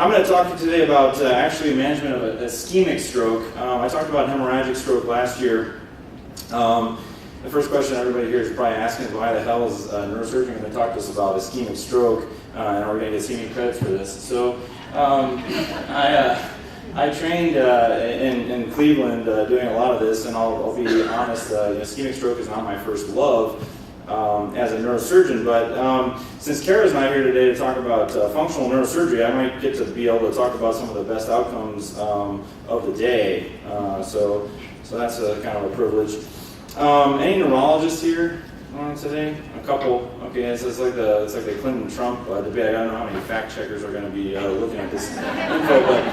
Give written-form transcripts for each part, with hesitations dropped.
I'm going to talk to you today about actually management of a ischemic stroke. I talked about hemorrhagic stroke last year. The first question everybody here is probably asking is why the hell is neurosurgeon going to talk to us about ischemic stroke, and are we going to get ischemic credits for this? So I trained in Cleveland doing a lot of this, and I'll be honest, ischemic stroke is not my first love as a neurosurgeon, but since Kara's not here today to talk about functional neurosurgery, I might get to be able to talk about some of the best outcomes of the day. So that's kind of a privilege. Any neurologists here today? A couple. Okay, it's like the Clinton-Trump debate. I don't know how many fact checkers are going to be looking at this info, but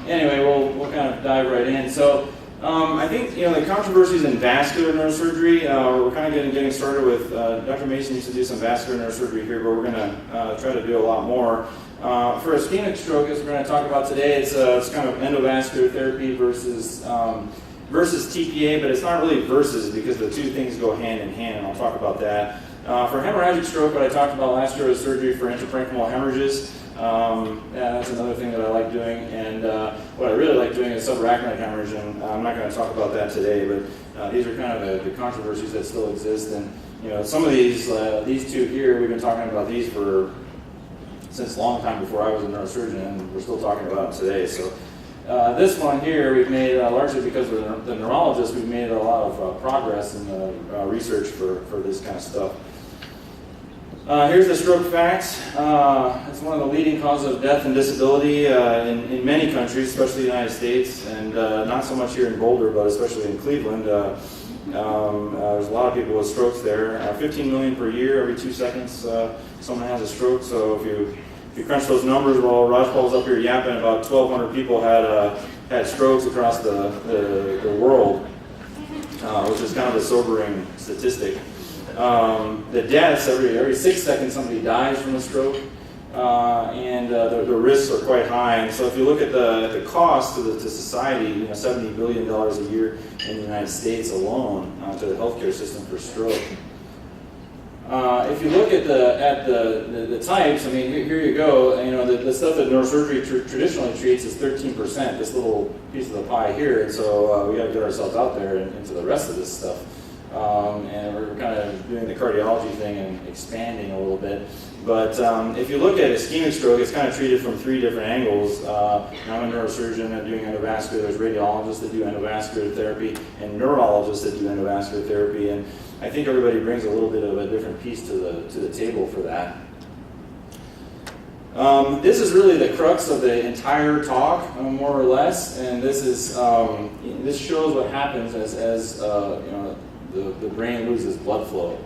anyway, we'll kind of dive right in. So I think the controversies in vascular neurosurgery. We're kind of getting started with. Dr. Mason used to do some vascular neurosurgery here, but we're going to try to do a lot more. For ischemic stroke, as we're going to talk about today, it's kind of endovascular therapy versus TPA, but it's not really versus because the two things go hand in hand, and I'll talk about that. For hemorrhagic stroke, what I talked about last year was surgery for intraparenchymal hemorrhages. That's another thing that I like doing, and what I really like doing is subarachnoid hemorrhage, and I'm not going to talk about that today, but these are kind of the controversies that still exist, and some of these two here, we've been talking about these since a long time before I was a neurosurgeon, and we're still talking about them today. So this one here, we've made, largely because of the neurologist, we've made a lot of progress in the research for this kind of stuff. Here's the stroke facts. It's one of the leading causes of death and disability in many countries, especially the United States, and not so much here in Boulder, but especially in Cleveland. There's a lot of people with strokes there. 15 million per year, every 2 seconds someone has a stroke. So if you crunch those numbers, while Rajpal's up here yapping, about 1,200 people had strokes across the world, which is kind of a sobering statistic. The deaths, every 6 seconds somebody dies from a stroke, and the risks are quite high. And so if you look at the cost to society, $70 billion a year in the United States alone to the healthcare system for stroke. If you look at the types, I mean, here you go. The stuff that neurosurgery traditionally treats is 13%. This little piece of the pie here, and so we got to get ourselves out there and into the rest of this stuff. And we're kind of doing the cardiology thing and expanding a little bit. But if you look at ischemic stroke, it's kind of treated from 3 different angles. I'm a neurosurgeon and doing endovascular. There's radiologists that do endovascular therapy and neurologists that do endovascular therapy. And I think everybody brings a little bit of a different piece to the table for that. This is really the crux of the entire talk, more or less. And this shows what happens as the brain loses blood flow.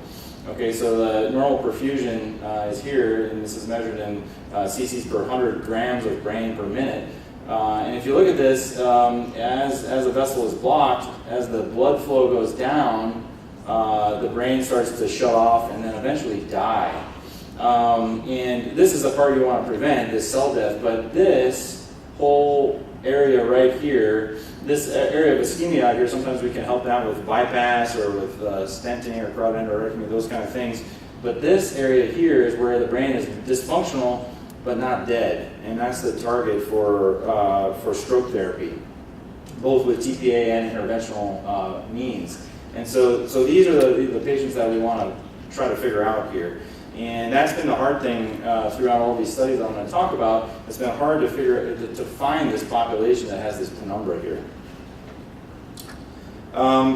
Okay, so the normal perfusion is here, and this is measured in cc's per 100 grams of brain per minute. And if you look at this, as the vessel is blocked, as the blood flow goes down, the brain starts to shut off and then eventually die. And this is the part you want to prevent, this cell death, but this whole area right here, this area of ischemia out here, sometimes we can help that with bypass or with stenting or carotid endarterectomy, those kind of things. But this area here is where the brain is dysfunctional but not dead, and that's the target for stroke therapy, both with TPA and interventional means. And so these are the patients that we want to try to figure out here. And that's been the hard thing throughout all these studies I'm going to talk about. It's been hard to find this population that has this penumbra here.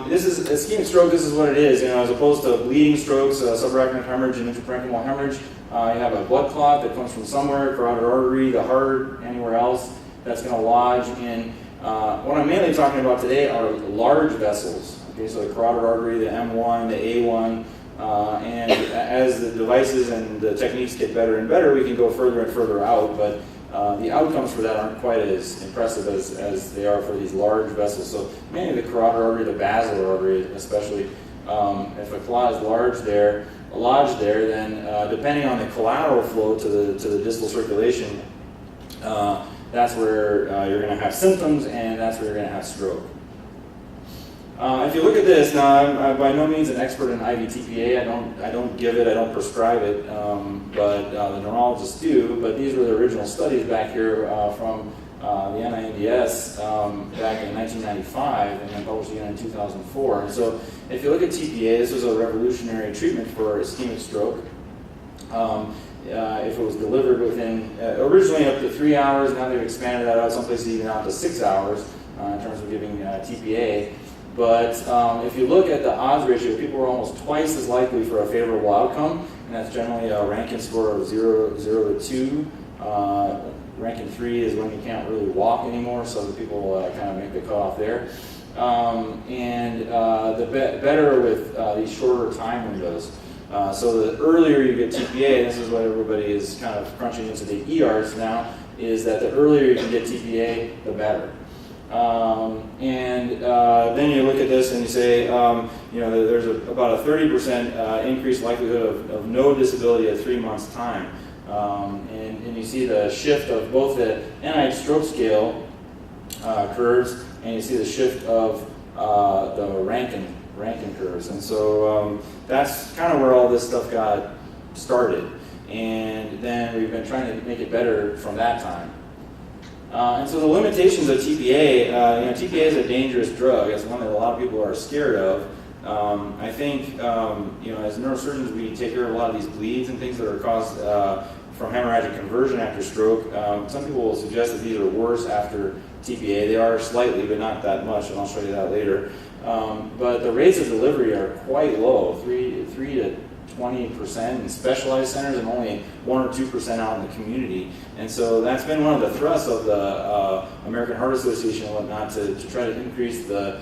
This is ischemic stroke. This is what it is. As opposed to bleeding strokes, subarachnoid hemorrhage, and intraparenchymal hemorrhage, you have a blood clot that comes from somewhere, carotid artery, the heart, anywhere else that's going to lodge in. What I'm mainly talking about today are large vessels. Okay, so the carotid artery, the M1, the A1. And as the devices and the techniques get better and better, we can go further and further out, but the outcomes for that aren't quite as impressive as they are for these large vessels. So mainly the carotid artery, the basilar artery especially, if a clot is lodged there, then depending on the collateral flow to the distal circulation, that's where you're going to have symptoms, and that's where you're going to have stroke. If you look at this, now I'm by no means an expert in IV TPA. I don't give it, I don't prescribe it, but the neurologists do. But these were the original studies back here from the NINDS back in 1995, and then published again in 2004. And so, if you look at TPA, this was a revolutionary treatment for ischemic stroke. If it was delivered within originally up to 3 hours, now they've expanded that out. Some places even out to 6 hours in terms of giving TPA. But if you look at the odds ratio, people are almost twice as likely for a favorable outcome, and that's generally a Rankin score of 0 to 2. Rankin 3 is when you can't really walk anymore, so the people kind of make the cutoff there. Better with these shorter time windows. So the earlier you get TPA, this is what everybody is kind of crunching into the ERs now, is that the earlier you can get TPA, the better. Then you look at this and you say, there's about a 30% increased likelihood of no disability at 3 months' time. And you see the shift of both the NIH stroke scale curves, and you see the shift of the Rankin curves. And so that's kind of where all this stuff got started. And then we've been trying to make it better from that time. And so the limitations of TPA, TPA is a dangerous drug. It's one that a lot of people are scared of. I think, as neurosurgeons, we take care of a lot of these bleeds and things that are caused from hemorrhagic conversion after stroke. Some people will suggest that these are worse after TPA. They are slightly, but not that much, and I'll show you that later. But the rates of delivery are quite low, 3 to 20% in specialized centers and only 1 or 2% out in the community. And so that's been one of the thrusts of the American Heart Association and whatnot to try to increase the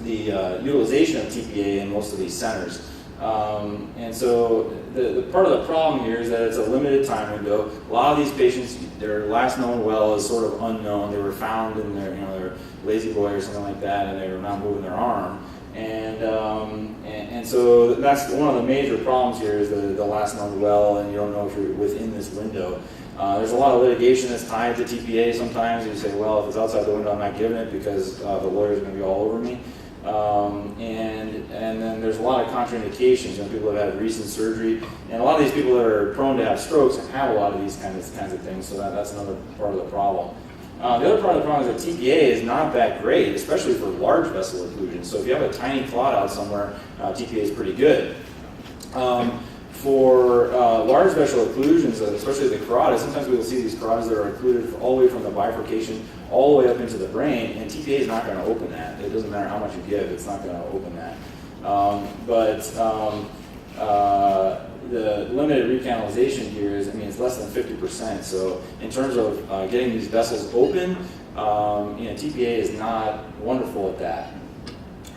utilization of TPA in most of these centers. And so the part of the problem here is that it's a limited time window. A lot of these patients, their last known well is sort of unknown. They were found in their lazy boy or something like that, and they were not moving their arm. And so that's one of the major problems here is the last known well, and you don't know if you're within this window. There's a lot of litigation that's tied to TPA sometimes. You say, well, if it's outside the window, I'm not giving it because the lawyer's going to be all over me. And then there's a lot of contraindications when people have had recent surgery, and a lot of these people that are prone to have strokes have a lot of these kinds of things. So that's another part of the problem. The other part of the problem is that TPA is not that great, especially for large vessel occlusions. So if you have a tiny clot out somewhere, TPA is pretty good. For large vessel occlusions, especially the carotid, sometimes we will see these carotids that are occluded all the way from the bifurcation all the way up into the brain, and TPA is not going to open that. It doesn't matter how much you give, it's not going to open that. The limited recanalization here is, it's less than 50%. So in terms of getting these vessels open, TPA is not wonderful at that.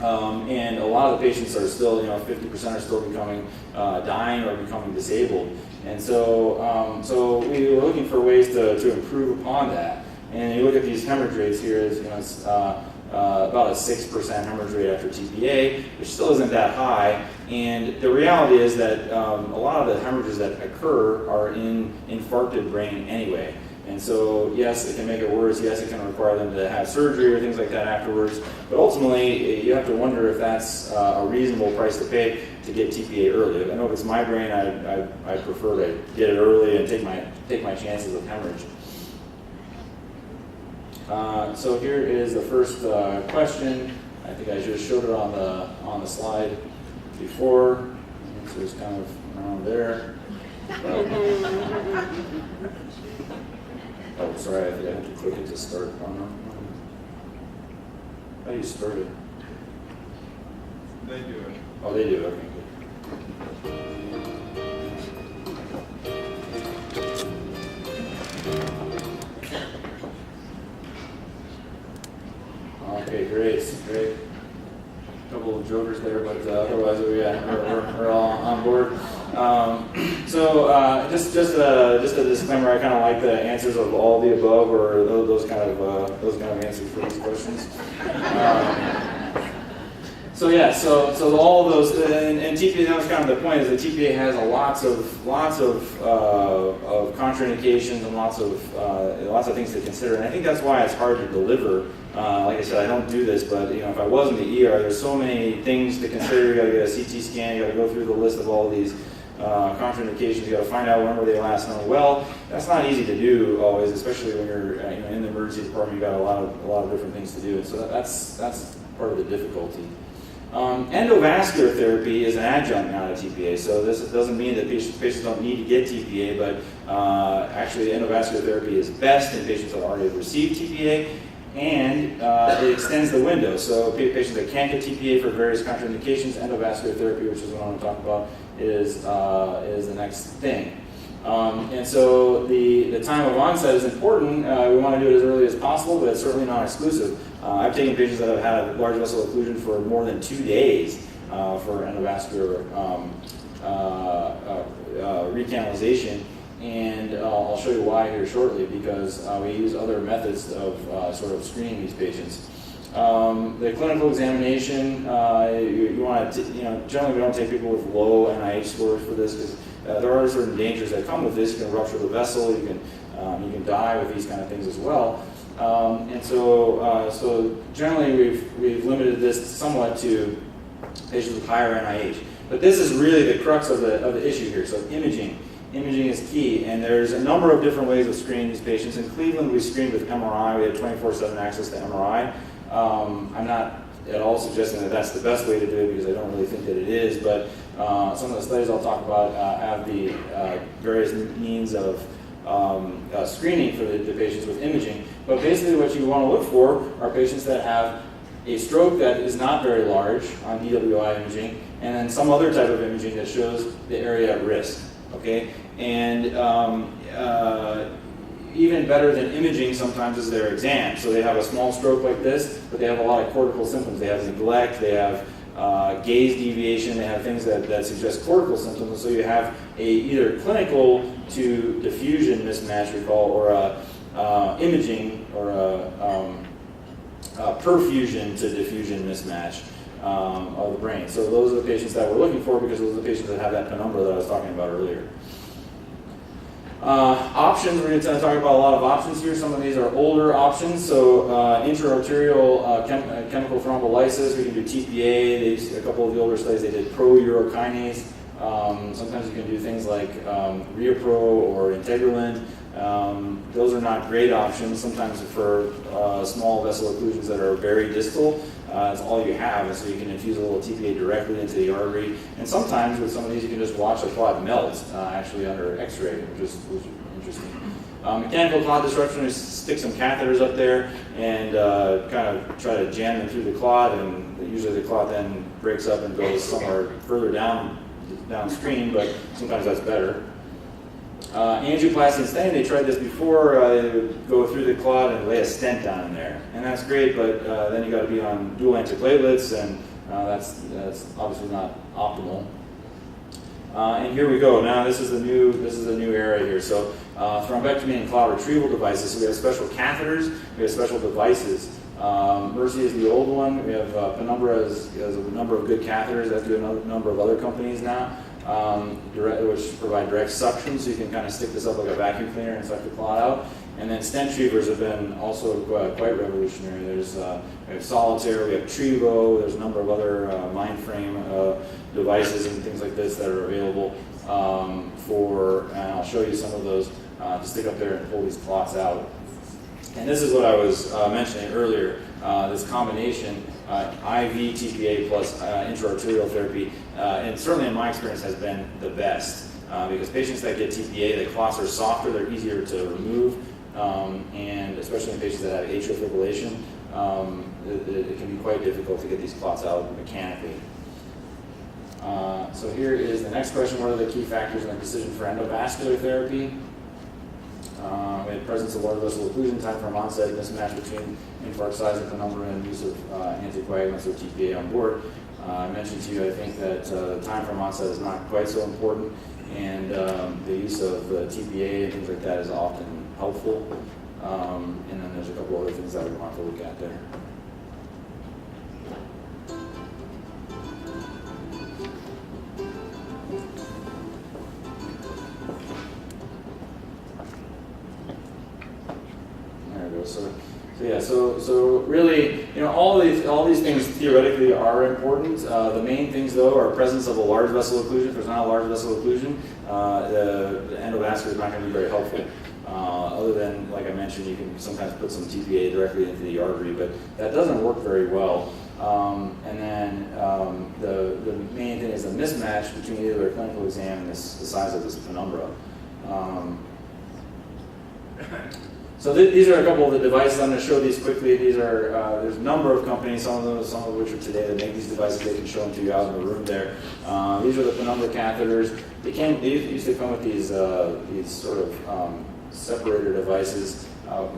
And a lot of the patients are still, 50% are still becoming dying or becoming disabled. And so we were looking for ways to improve upon that. And you look at these hemorrhage rates here, it's about a 6% hemorrhage rate after TPA, which still isn't that high. And the reality is that a lot of the hemorrhages that occur are in infarcted brain anyway. And so, yes, it can make it worse. Yes, it can require them to have surgery or things like that afterwards. But ultimately, you have to wonder if that's a reasonable price to pay to get TPA early. I know if it's my brain, I prefer to get it early and take my chances of hemorrhage. So here is the first question. I think I just showed it on the slide before. So it's kind of around there. Oh, sorry, I think I have to click it to start. How do you start it? They do it. Oh, they do. Okay, good. Okay, great. Couple of jokers there, but otherwise we're all on board. Just a disclaimer. I kind of like the answers of all the above, or those kind of answers for these questions. So yeah, so all of those, and TPA, that was kind of the point, is that TPA has lots of contraindications and lots of things to consider, and I think that's why it's hard to deliver. Like I said, I don't do this, but if I was in the ER, there's so many things to consider. You got to get a CT scan, you got to go through the list of all these contraindications. You got to find out when were they last known. Well, that's not easy to do always, especially when you're in the emergency department. You got a lot of different things to do, and so that's part of the difficulty. Endovascular therapy is an adjunct now to TPA, so this doesn't mean that patients don't need to get TPA, but actually endovascular therapy is best in patients that already have received TPA, and it extends the window. So patients that can't get TPA for various contraindications, endovascular therapy, which is what I want to talk about, is the next thing. And so the time of onset is important. We want to do it as early as possible, but it's certainly not exclusive. I've taken patients that have had large vessel occlusion for more than 2 days for endovascular recanalization, and I'll show you why here shortly, because we use other methods of sort of screening these patients. The clinical examination, you want to, generally we don't take people with low NIH scores for this, because there are certain dangers that come with this. You can rupture the vessel, you can die with these kind of things as well. And so generally we've limited this somewhat to patients with higher NIH. But this is really the crux of the issue here. So imaging is key, and there's a number of different ways of screening these patients. In Cleveland, we screened with MRI. We had 24/7 access to MRI. I'm not at all suggesting that that's the best way to do it, because I don't really think that it is, but some of the studies I'll talk about have the various means of screening for the patients with imaging. But basically what you want to look for are patients that have a stroke that is not very large on DWI imaging, and then some other type of imaging that shows the area at risk, okay? And even better than imaging sometimes is their exam. So they have a small stroke like this, but they have a lot of cortical symptoms. They have neglect, they have gaze deviation, they have things that suggest cortical symptoms. And so you have either clinical to diffusion mismatch, we call, or imaging, or perfusion to diffusion mismatch of the brain. So those are the patients that we're looking for, because those are the patients that have that penumbra that I was talking about earlier. Options, we're going to talk about a lot of options here. Some of these are older options. So intra-arterial chemical thrombolysis, we can do TPA. A couple of the older studies, they did pro-urokinase. Sometimes you can do things like Riopro or Integralin. Those are not great options. Sometimes for small vessel occlusions that are very distal, it's all you have, and so you can infuse a little TPA directly into the artery. And sometimes with some of these, you can just watch a clot melt actually under X-ray, which is interesting. Mechanical clot disruption, we stick some catheters up there and kind of try to jam them through the clot, and usually the clot then breaks up and goes somewhere further downstream, but sometimes that's better. Angioplasty and stenting, they tried this before. They would go through the clot and lay a stent down in there, and that's great, but then you got to be on dual antiplatelets, and that's obviously not optimal. And here we go. Now this is the new era here. So thrombectomy and clot retrieval devices. So we have special catheters. We have special devices. Mercy is the old one. We have Penumbra has a number of good catheters. That's do a number of other companies now. Which provide direct suction, so you can kind of stick this up like a vacuum cleaner and suck the clot out. And then stent retrievers have been also quite revolutionary. There's we have Solitaire, we have Trevo, there's a number of other Mindframe devices and things like this that are available and I'll show you some of those to stick up there and pull these clots out. And this is what I was mentioning earlier, this combination, IV TPA plus intraarterial therapy, and certainly in my experience has been the best, because patients that get TPA, the clots are softer, they're easier to remove, and especially in patients that have atrial fibrillation, it can be quite difficult to get these clots out mechanically. So here is the next question: what are the key factors in the decision for endovascular therapy? We had presence of large vessel occlusion, time from onset, mismatch between infarct size and penumbra, and use of anticoagulants or TPA on board. I mentioned to you, I think that time from onset is not quite so important, and the use of TPA and things like that is often helpful. And then there's a couple other things that we want to look at there. So yeah, so really, all these things theoretically are important. The main things though are presence of a large vessel occlusion. If there's not a large vessel occlusion, the endovascular is not going to be very helpful. Other than, like I mentioned, you can sometimes put some TPA directly into the artery, but that doesn't work very well. And then the main thing is the mismatch between either a clinical exam and the size of this penumbra. So these are a couple of the devices. I'm going to show these quickly. These are there's a number of companies, some of which are today that make these devices. They can show them to you out in the room there. These are the penumbra catheters. They used to come with these sort of separator devices.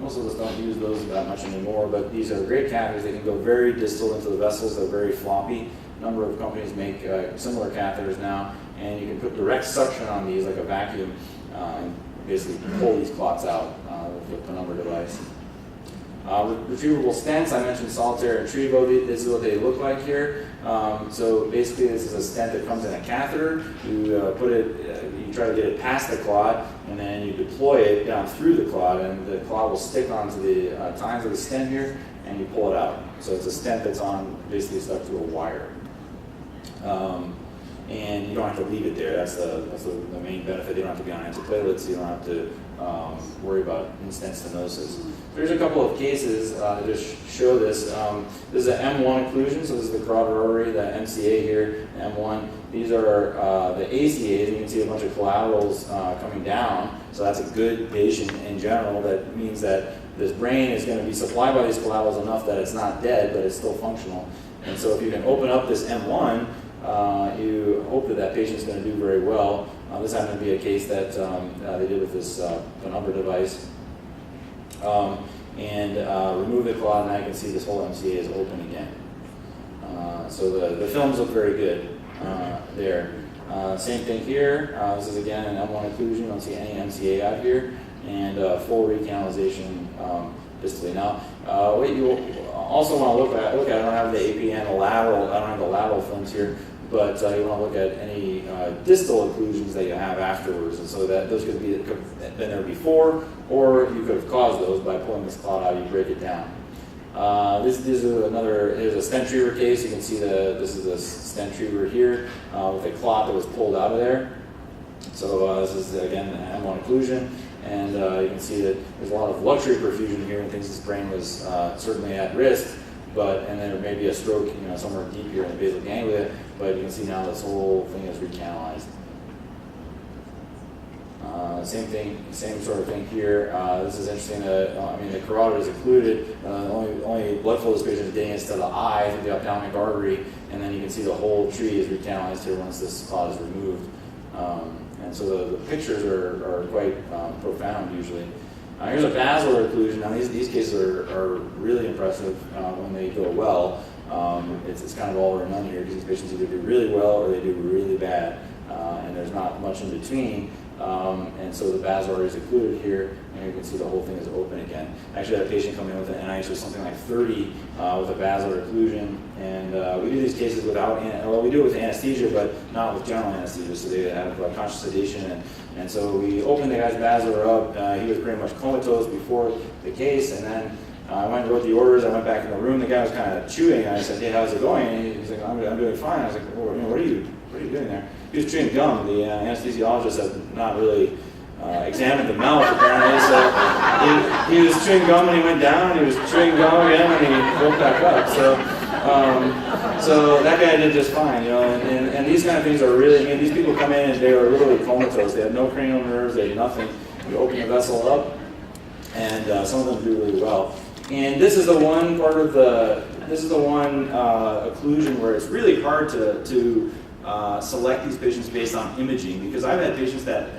Most of us don't use those that much anymore, but these are great catheters. They can go very distal into the vessels. They're very floppy. A number of companies make similar catheters now, and you can put direct suction on these like a vacuum and basically pull these clots out with the penumbra device. Retrievable stents, I mentioned Solitaire and Trevo. This is what they look like here. So basically this is a stent that comes in a catheter. You put it, you try to get it past the clot, and then you deploy it down through the clot, and the clot will stick onto the tines of the stent here, and you pull it out. So it's a stent that's basically stuck to a wire. And you don't have to leave it there. That's the main benefit. You don't have to be on antiplatelets. You don't have to worry about in-stent stenosis. There's a couple of cases that just show this. This is an M1 occlusion, so this is the carotid artery, the MCA here, M1. These are the ACAs, and you can see a bunch of collaterals coming down. So that's a good patient in general. That means that this brain is going to be supplied by these collaterals enough that it's not dead, but it's still functional. And so if you can open up this M1, you hope that patient is going to do very well. This happened to be a case that they did with this penumbra device. And remove the clot, and now you can see this whole MCA is open again. So the films look very good there. Same thing here. This is again an M1 occlusion. You don't see any MCA out here. And full recanalization distally. Now, what you also want to look at, I don't have the AP and the lateral, I don't have the lateral films here, but you want to look at any distal occlusions that you have afterwards, and so that those could have been there before, or you could have caused those by pulling this clot out. You break it down. This is here's a stent retriever case. You can see this is a stent retriever here with a clot that was pulled out of there. So this is again an M1 occlusion, and you can see that there's a lot of luxury perfusion here, and thinks this brain was certainly at risk. And then there may be a stroke, somewhere deep here in the basal ganglia, but you can see now this whole thing is recanalized. Same sort of thing here. This is interesting. The carotid is occluded. Only blood flow to this patient is getting into the eye through the ophthalmic artery, and then you can see the whole tree is recanalized here once this clot is removed. And so the pictures are quite profound usually. Here's a basilar occlusion. Now these cases are really impressive when they go well. It's kind of all or none here because these patients either do really well or they do really bad, and there's not much in between. And so the basilar is occluded here, and you can see the whole thing is open again. I actually had a patient come in with an NIH with something like 30 with a basilar occlusion, and we do these cases without, we do it with anesthesia, but not with general anesthesia, so they have conscious sedation, and so we opened the guy's basilar up. He was pretty much comatose before the case, and then I went and wrote the orders. I went back in the room. The guy was kind of chewing, and I said, "Hey, how's it going?" And he's like, "I'm doing fine." I was like, "Well, what are you doing there?" He was chewing gum. The anesthesiologist had not really examined the mouth apparently, so he was chewing gum when he went down. He was chewing gum again when he woke back up. So that guy did just fine, And these kind of things are really. These people come in and they are literally comatose. They have no cranial nerves. They have nothing. You open the vessel up, and some of them do really well. And this is the one part of occlusion where it's really hard to select these patients based on imaging, because I've had patients that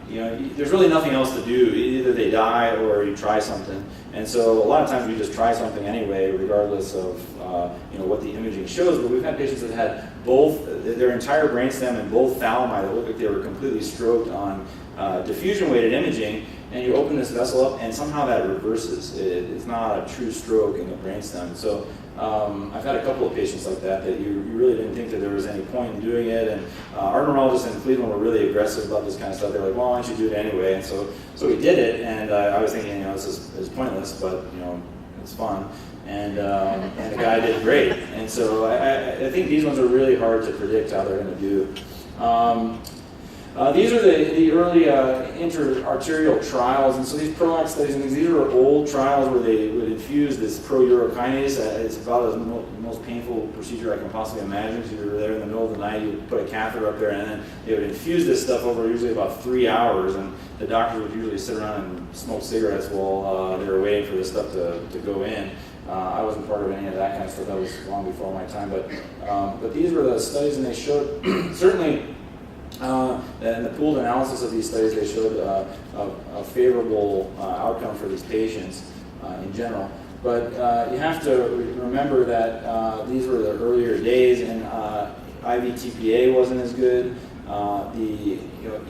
there's really nothing else to do. Either they die or you try something, and so a lot of times we just try something anyway, regardless of what the imaging shows. But we've had patients that had both their entire brainstem and both thalami that looked like they were completely stroked on diffusion-weighted imaging. And you open this vessel up, and somehow that reverses. It's not a true stroke in the brainstem. So I've had a couple of patients like that you really didn't think that there was any point in doing it. And our neurologists in Cleveland were really aggressive about this kind of stuff. They're like, "Well, why don't you do it anyway?" And so we did it. And I was thinking, this is pointless, but it's fun. And the guy did great. And so I think these ones are really hard to predict how they're going to do. These are the early inter-arterial trials, and so these PROACT studies, and these are old trials where they would infuse this pro-urokinase. It's about the most painful procedure I can possibly imagine. So you're there in the middle of the night, you would put a catheter up there, and then they would infuse this stuff over usually about 3 hours, and the doctors would usually sit around and smoke cigarettes while they were waiting for this stuff to go in. I wasn't part of any of that kind of stuff. That was long before my time, but these were the studies, and they showed certainly. And the pooled analysis of these studies, they showed a favorable outcome for these patients in general. But you have to remember that these were the earlier days, and IV TPA wasn't as good. The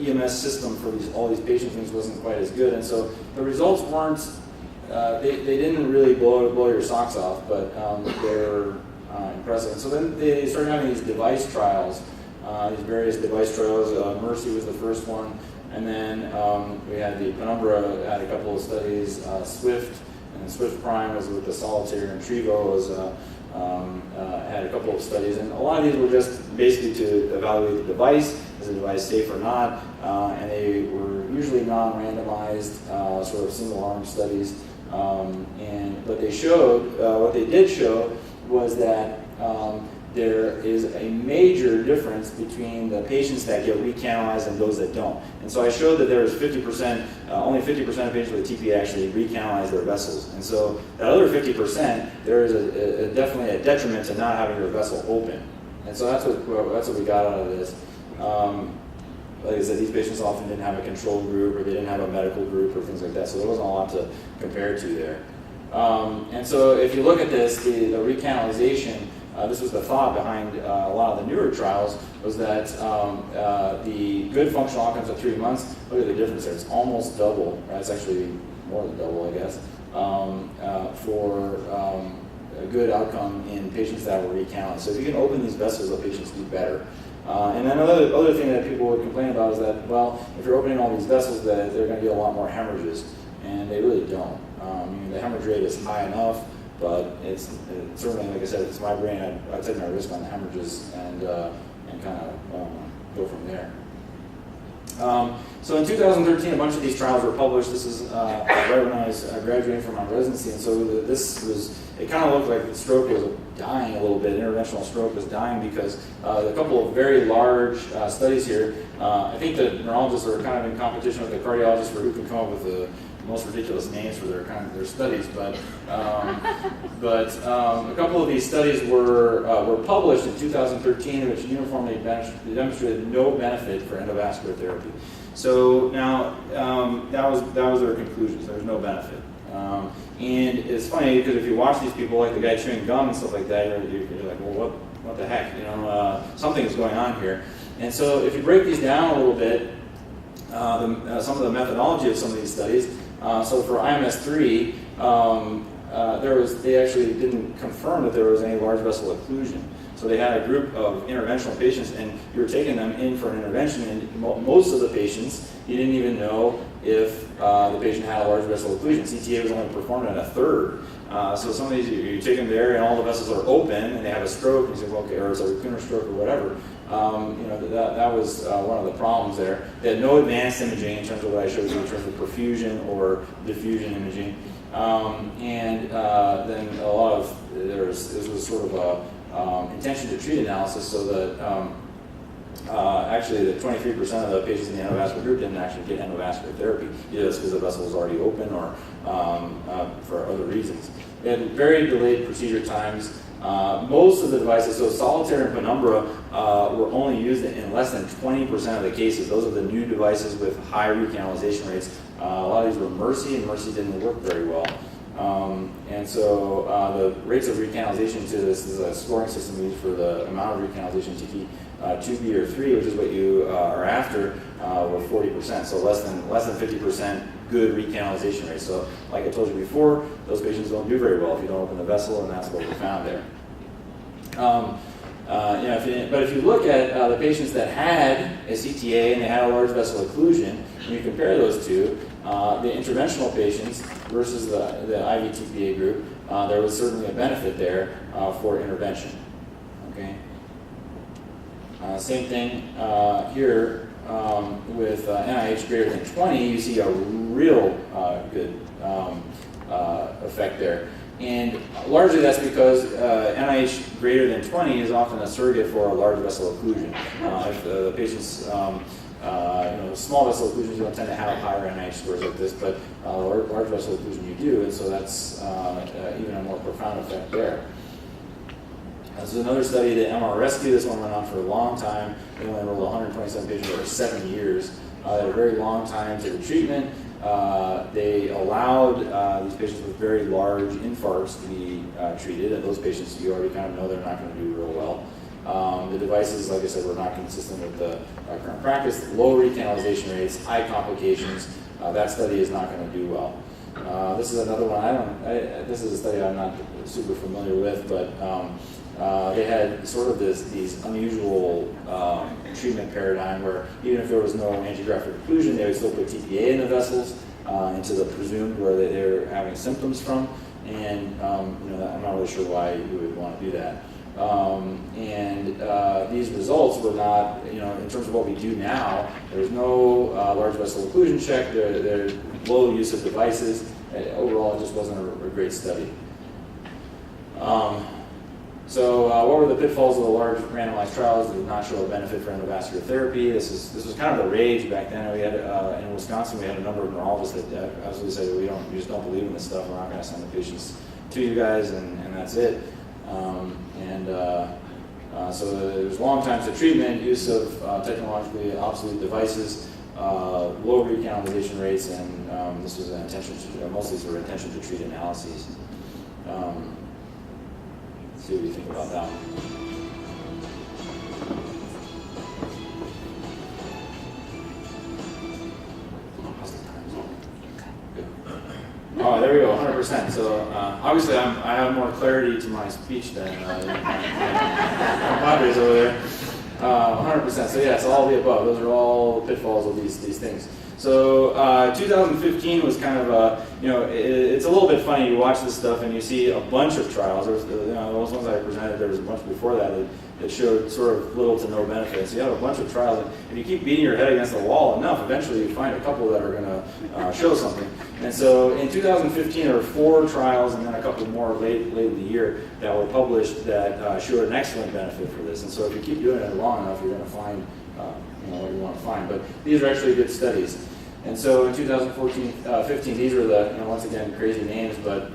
EMS system for all these patient things wasn't quite as good, and so the results weren't. They didn't really blow your socks off, but they were impressive. And so then they started having these device trials. These various device trials. Mercy was the first one, and then we had the Penumbra had a couple of studies. Swift and Swift Prime was with the solitary, and Trevo was had a couple of studies, and a lot of these were just basically to evaluate the device. Is the device safe or not? And they were usually non-randomized, sort of single-arm studies. But they showed what they did show was that. There is a major difference between the patients that get recanalized and those that don't. And so I showed that there was 50%, only 50% of patients with TPA actually recanalize their vessels. And so that other 50%, there is definitely a detriment to not having your vessel open. And so that's what we got out of this. Like I said, these patients often didn't have a control group, or they didn't have a medical group, or things like that. So there wasn't a lot to compare to there. And so if you look at this, the recanalization, this was the thought behind a lot of the newer trials, was that the good functional outcomes at 3 months, look at the difference there. It's almost double. Right? It's actually more than double, I guess, for a good outcome in patients that were recanalized. So if you can open these vessels, the patients do better. And then other thing that people would complain about is that, well, if you're opening all these vessels, that they're going to get a lot more hemorrhages, and they really don't. The hemorrhage rate is high enough, but it's certainly, like I said, it's my brain. I take my risk on the hemorrhages and kind of go from there. So in 2013, a bunch of these trials were published. This is right when I was graduating from my residency, and so it kind of looked like the stroke was dying a little bit. Interventional stroke was dying because a couple of very large studies here. I think the neurologists are kind of in competition with the cardiologists for who can come up with the most ridiculous names for their studies, but a couple of these studies were published in 2013, which uniformly demonstrated no benefit for endovascular therapy. So now that was their conclusions. There was no benefit, and it's funny because if you watch these people, like the guy chewing gum and stuff like that, you're like, well, what the heck? Something is going on here. And so if you break these down a little bit, some of the methodology of some of these studies. So for IMS3, they actually didn't confirm that there was any large vessel occlusion. So they had a group of interventional patients, and you were taking them in for an intervention, and most of the patients, you didn't even know if the patient had a large vessel occlusion. CTA was only performed in a third. So some of these, you take them there, and all the vessels are open, and they have a stroke, and you say, well, okay, or it's a lacunar stroke or whatever. That was one of the problems there. They had no advanced imaging in terms of what I showed you in terms of perfusion or diffusion imaging. Then a lot of, this was sort of a intention to treat analysis, so that actually the 23% of the patients in the endovascular group didn't actually get endovascular therapy, either because the vessel was already open or for other reasons. They had very delayed procedure times. Most of the devices, so Solitaire and Penumbra, were only used in less than 20% of the cases. Those are the new devices with high recanalization rates. A lot of these were Mercy, and Mercy didn't work very well. And so the rates of recanalization to this is a scoring system used for the amount of recanalization, TP 2B or 3, which is what you are after, were 40%. So less than 50% good recanalization rate. So like I told you before, those patients don't do very well if you don't open the vessel, and that's what we found there. But if you look at the patients that had a CTA and they had a large vessel occlusion, and you compare those two, The interventional patients versus the IV TPA group, there was certainly a benefit there for intervention. Okay. Same thing here with NIH greater than 20, you see a real good effect there. And largely that's because NIH greater than 20 is often a surrogate for a large vessel occlusion. If the patient's small vessel occlusions, you don't tend to have higher NIH scores like this, but large vessel occlusion you do, and so that's even a more profound effect there. This is another study, the MR Rescue. This one went on for a long time. They only enrolled 127 patients over 7 years. They had a very long time to the treatment. They allowed these patients with very large infarcts to be treated, and those patients you already kind of know they're not going to do real well. The devices, like I said, were not consistent with the current practice. Low recanalization rates, high complications. That study is not going to do well. This is another one. This is a study I'm not super familiar with, but they had sort of these unusual treatment paradigm where even if there was no angiographic occlusion, they would still put TPA in the vessels into the presumed where they're having symptoms from, and I'm not really sure why you would want to do that. These results were not, in terms of what we do now, there's no large vessel occlusion check, there's low use of devices. Overall, it just wasn't a great study. So what were the pitfalls of the large randomized trials that did not show a benefit for endovascular therapy? This was kind of the rage back then. We had in Wisconsin, we had a number of neurologists that absolutely said, we just don't believe in this stuff. We're not going to send the patients to you guys, and that's it. So there's long times to treatment, use of technologically obsolete devices, low recanalization rates, and this was an intention to, most of these were intention to treat analyses. See what you think about that one. Oh, there we go, 100%. So obviously I have more clarity to my speech than my padres over there. 100%. So yeah, it's all of the above. Those are all pitfalls of these things. So 2015 was kind of it's a little bit funny. You watch this stuff and you see a bunch of trials. There was, those ones I presented, there was a bunch before that showed sort of little to no benefits. You have a bunch of trials, and if you keep beating your head against the wall enough, eventually you find a couple that are going to show something. And so in 2015, there were 4 trials, and then a couple more late in the year that were published that showed an excellent benefit for this. And so if you keep doing it long enough, you're going to find what you want to find. But these are actually good studies. And so in 2014-15, these are the, once again, crazy names, but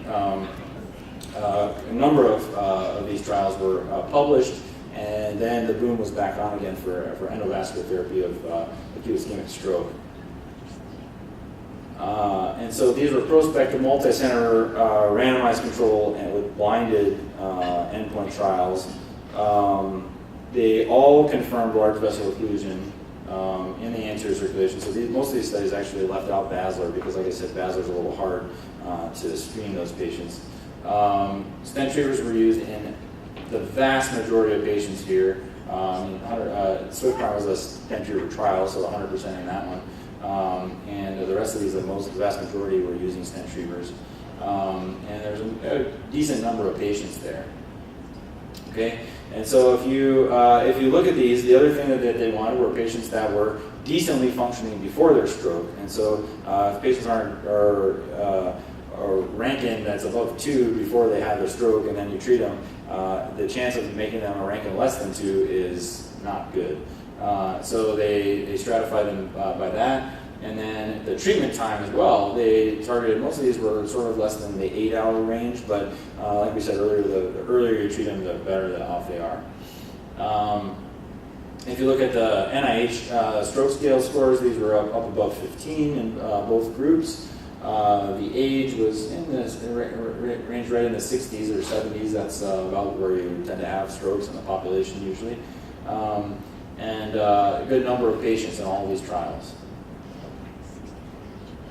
a number of these trials were published, and then the boom was back on again for endovascular therapy of acute ischemic stroke. And so these were prospective, multi-center, randomized control, and with blinded endpoint trials. They all confirmed large vessel occlusion in the anterior circulation. So most of these studies actually left out basilar because, like I said, basilar is a little hard to screen those patients. Stent retrievers were used in the vast majority of patients here. Swift was a stent retriever trial, so 100% in that one. And the rest of these, the vast majority were using stent retrievers. And there's a decent number of patients there. Okay, and so if you look at these, the other thing that they wanted were patients that were decently functioning before their stroke. And so if patients are ranking that's above 2 before they have their stroke, and then you treat them, the chance of making them a ranking less than 2 is not good. So they stratify them by that. And then the treatment time as well, they targeted, most of these were sort of less than the 8-hour range, but like we said earlier, the earlier you treat them, the better off they are. If you look at the NIH stroke scale scores, these were up above 15 in both groups. The age was in this range right in the 60s or 70s. That's about where you tend to have strokes in the population usually. And a good number of patients in all of these trials.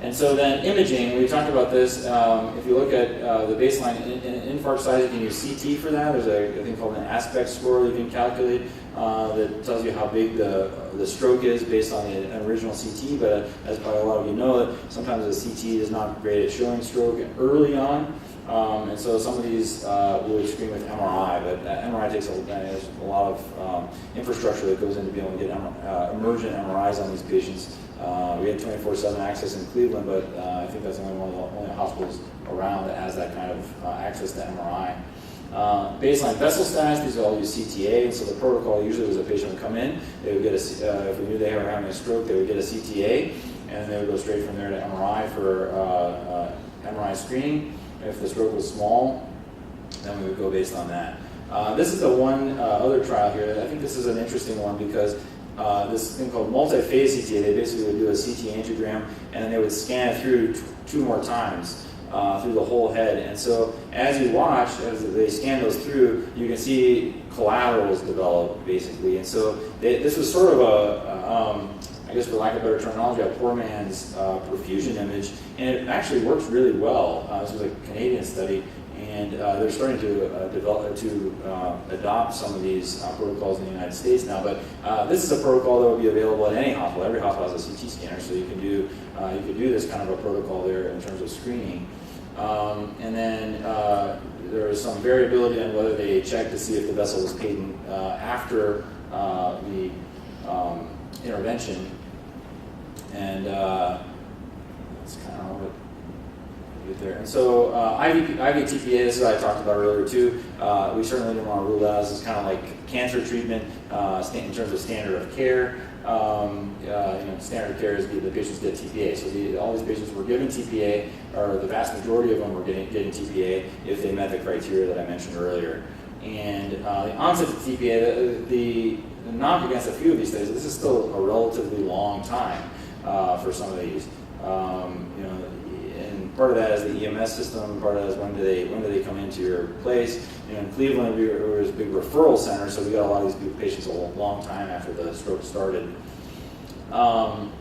And so then imaging, we talked about this. If you look at the baseline in infarct size, you can use CT for that. There's a thing called an aspect score you can calculate that tells you how big the stroke is based on the original CT. But as probably a lot of you know, that sometimes the CT is not great at showing stroke early on. And so some of these would screen with MRI, but MRI takes a lot of infrastructure that goes into being able to get emergent MRIs on these patients. We had 24/7 access in Cleveland, but I think that's only one of the only hospitals around that has that kind of access to MRI. Baseline vessel status, these all use CTA, and so the protocol usually was a patient would come in, they would get if we knew they were having a stroke, they would get a CTA, and they would go straight from there to MRI for MRI screening. If the stroke was small, then we would go based on that. This is the one other trial here. I think this is an interesting one because this thing called multi-phase CTA, they basically would do a CT angiogram and then they would scan it through two more times through the whole head. And so as you watch, as they scan those through, you can see collaterals develop basically. And so this was sort of I guess for lack of better terminology, a poor man's perfusion image, and it actually works really well. This was a Canadian study, and they're starting to adopt some of these protocols in the United States now. But this is a protocol that will be available at any hospital. Every hospital has a CT scanner, so you can do this kind of a protocol there in terms of screening. And then there is some variability on whether they check to see if the vessel was patent after the intervention. And that's kind of what we did there. And so IVTPA, this is what I talked about earlier too. We certainly didn't want to rule that out. This is kind of like cancer treatment in terms of standard of care. Standard of care is the patients get TPA. So all these patients were given TPA, or the vast majority of them were getting TPA if they met the criteria that I mentioned earlier. And the onset of TPA, the knock against a few of these studies, this is still a relatively long time for some of these. And part of that is the EMS system. Part of that is when do they come into your place. In Cleveland, there was a big referral center, so we got a lot of these patients a long time after the stroke started. And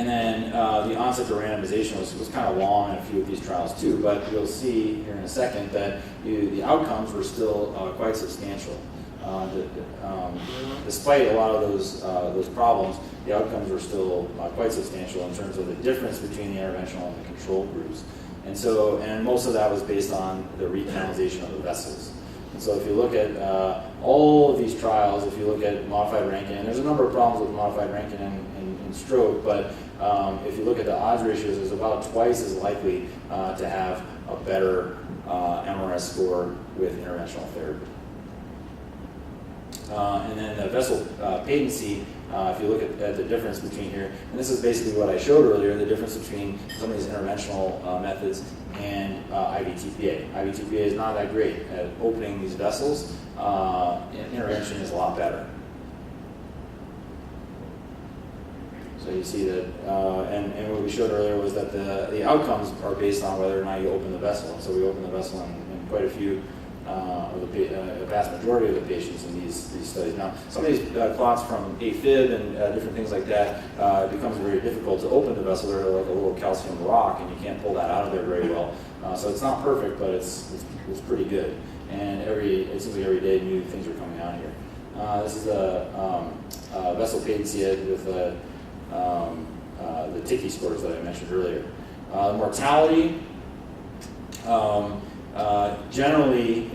then the onset to randomization was kind of long in a few of these trials too, but you'll see here in a second that the outcomes were still quite substantial. Despite a lot of those problems, the outcomes were still quite substantial in terms of the difference between the interventional and the control groups. And most of that was based on the recanalization of the vessels. And so if you look at all of these trials, if you look at modified Rankin, and there's a number of problems with modified Rankin in stroke, but if you look at the odds ratios, it's about twice as likely to have a better MRS score with interventional therapy. And then the vessel patency, if you look at the difference between here, and this is basically what I showed earlier, the difference between some of these interventional methods and IVTPA. IVTPA is not that great at opening these vessels. Intervention is a lot better. So you see that, and what we showed earlier was that the outcomes are based on whether or not you open the vessel. And so we open the vessel in quite a few a vast majority of the patients in these studies. Now, some of these clots from AFib and different things like that, it becomes very difficult to open the vessel. They're like a little calcium rock, and you can't pull that out of there very well. So it's not perfect, but it's pretty good. And it seems like every day new things are coming out here. This is a vessel patency with the TICI scores that I mentioned earlier. Mortality. Generally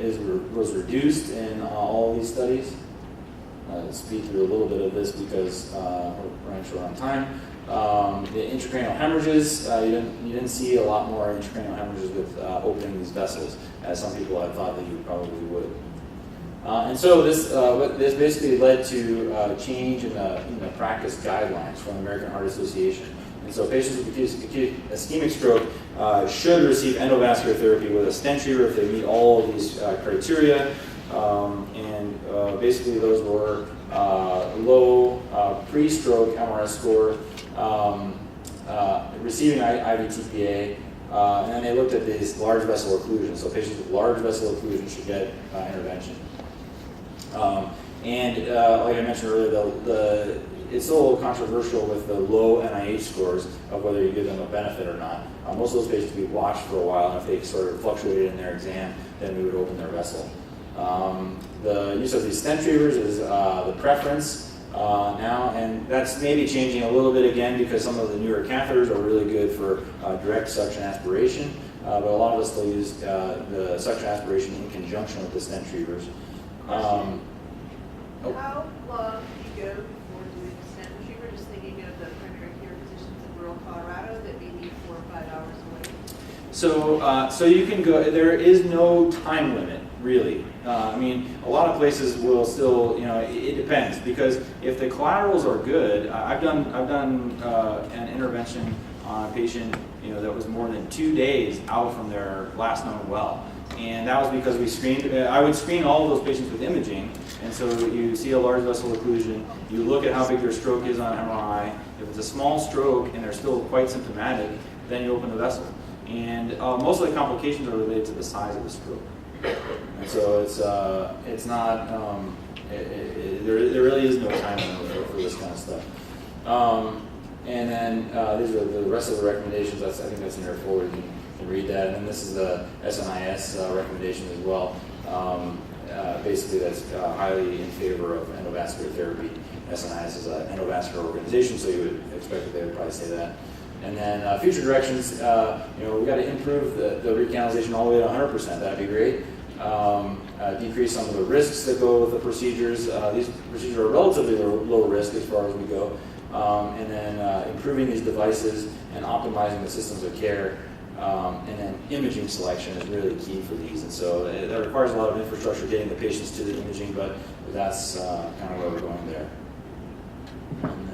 was reduced in all these studies. I'll speed through a little bit of this because we're running short on time. The intracranial hemorrhages, you didn't see a lot more intracranial hemorrhages with opening these vessels, as some people had thought that you probably would. And so this basically led to a change in the practice guidelines from the American Heart Association. And so patients with acute ischemic stroke should receive endovascular therapy with a stent retriever if they meet all of these criteria. Basically those were low pre-stroke MRS score, receiving IVTPA, and then they looked at these large vessel occlusions. So patients with large vessel occlusion should get intervention. Like I mentioned earlier, it's still a little controversial with the low NIH scores of whether you give them a benefit or not. Most of those patients we watched for a while, and if they sort of fluctuated in their exam, then we would open their vessel. The use of these stent retrievers is the preference now, and that's maybe changing a little bit again because some of the newer catheters are really good for direct suction aspiration, but a lot of us still use the suction aspiration in conjunction with the stent retrievers. How long do you go before doing the stent retriever? Just thinking of the primary care physicians in rural Colorado that may be 4 or 5 hours away. So you can go. There is no time limit, really. I mean, a lot of places will still, it depends because if the collaterals are good, I've done an intervention on a patient, that was more than 2 days out from their last known well. And that was because we screened, I would screen all of those patients with imaging, and so you see a large vessel occlusion, you look at how big their stroke is on MRI. If it's a small stroke and they're still quite symptomatic, then you open the vessel. And most of the complications are related to the size of the stroke. And so it's not, there really is no time limit for this kind of stuff. And then these are the rest of the recommendations. I think that's in your folder. You can read that. And then this is the SNIS recommendation as well. Basically, that's highly in favor of endovascular therapy. SNIS is an endovascular organization, so you would expect that they would probably say that. And then future directions, we've got to improve the recanalization all the way to 100%. That'd be great. Decrease some of the risks that go with the procedures. These procedures are relatively low risk as far as we go. And then improving these devices and optimizing the systems of care. And then imaging selection is really key for these. And so that requires a lot of infrastructure getting the patients to the imaging, but that's kind of where we're going there. And